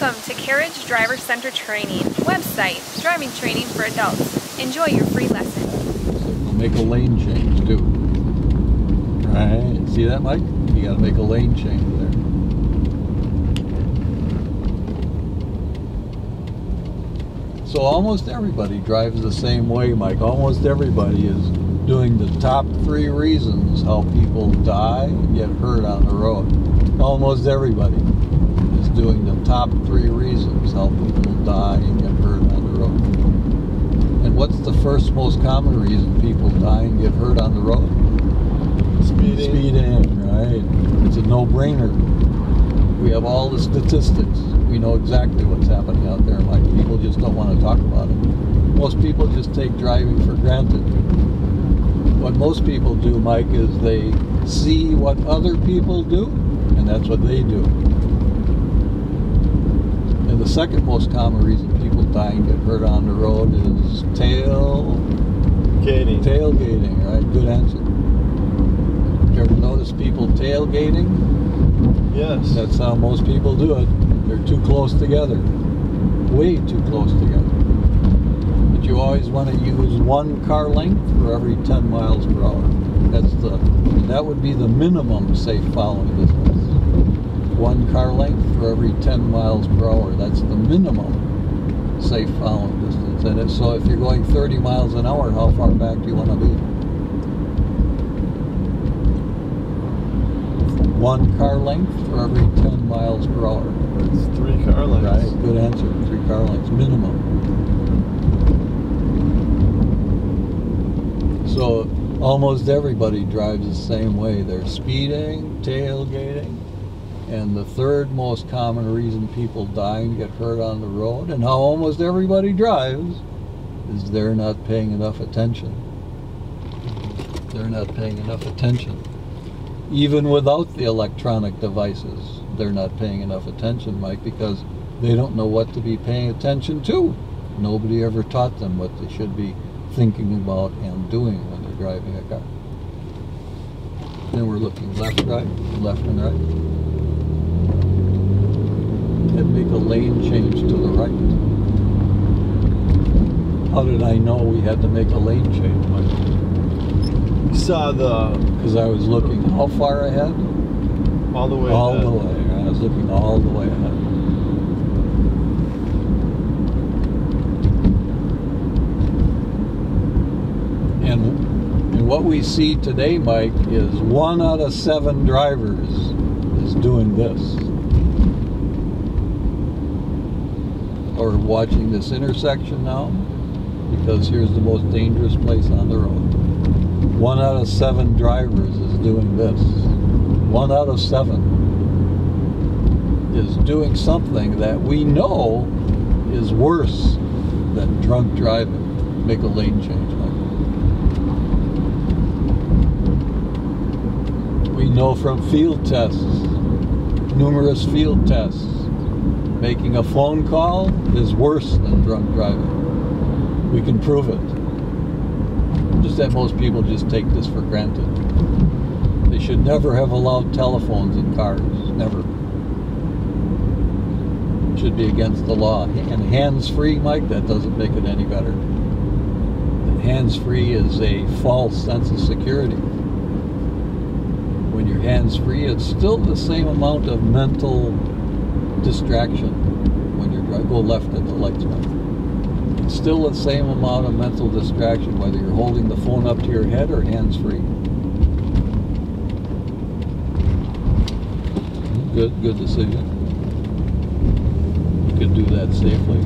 Welcome to CAREAGE Driver Center Training. Website, driving training for adults. Enjoy your free lesson. So we'll make a lane change too. Right, see that, Mike? You gotta make a lane change there. So almost everybody drives the same way, Mike. Almost everybody is doing the top 3 reasons how people die and get hurt on the road. Almost everybody is doing the top 3 reasons how people die and get hurt on the road. And what's the first most common reason people die and get hurt on the road? Speeding. Speeding, right. It's a no-brainer. We have all the statistics. We know exactly what's happening out there, Mike. People just don't want to talk about it. Most people just take driving for granted. What most people do, Mike, is they see what other people do, and that's what they do. And the second most common reason people die and get hurt on the road is tailgating, right? Good answer. You ever notice people tailgating? Yes. That's how most people do it. They're too close together. Way too close together. But you always want to use 1 car length for every 10 miles per hour. That would be the minimum safe following distance. 1 car length for every 10 miles per hour. That's the minimum safe following distance. And so if you're going 30 miles an hour, how far back do you want to be? 1 car length for every 10 miles per hour. That's 3 car lengths. Right, good answer. 3 car lengths, minimum. So almost everybody drives the same way. They're speeding, tailgating, and the third most common reason people die and get hurt on the road, and how almost everybody drives, is they're not paying enough attention. They're not paying enough attention. Even without the electronic devices, they're not paying enough attention, Mike, because they don't know what to be paying attention to. Nobody ever taught them what they should be thinking about and doing when they're driving a car. Then we're looking left, right, left and right. And make a lane change to the right. How did I know we had to make a lane change, Mike? You saw Because I was looking how far ahead? all the way All ahead. the way. I was looking all the way ahead. And what we see today, Mike, is 1 out of 7 drivers is doing this. Or watching this intersection now, because here's the most dangerous place on the road. 1 out of 7 drivers is doing this. 1 out of 7 is doing something that we know is worse than drunk driving. Make a lane change, Mike. We know from field tests, numerous field tests, making a phone call is worse than drunk driving. We can prove it. Just that most people just take this for granted. They should never have allowed telephones in cars. Never. It should be against the law. And hands-free, Mike, that doesn't make it any better. Hands-free is a false sense of security. When you're hands-free, it's still the same amount of mental distraction when you're driving. Go left at the lights, Mike. It's still the same amount of mental distraction whether you're holding the phone up to your head or hands-free. Good decision. You could do that safely.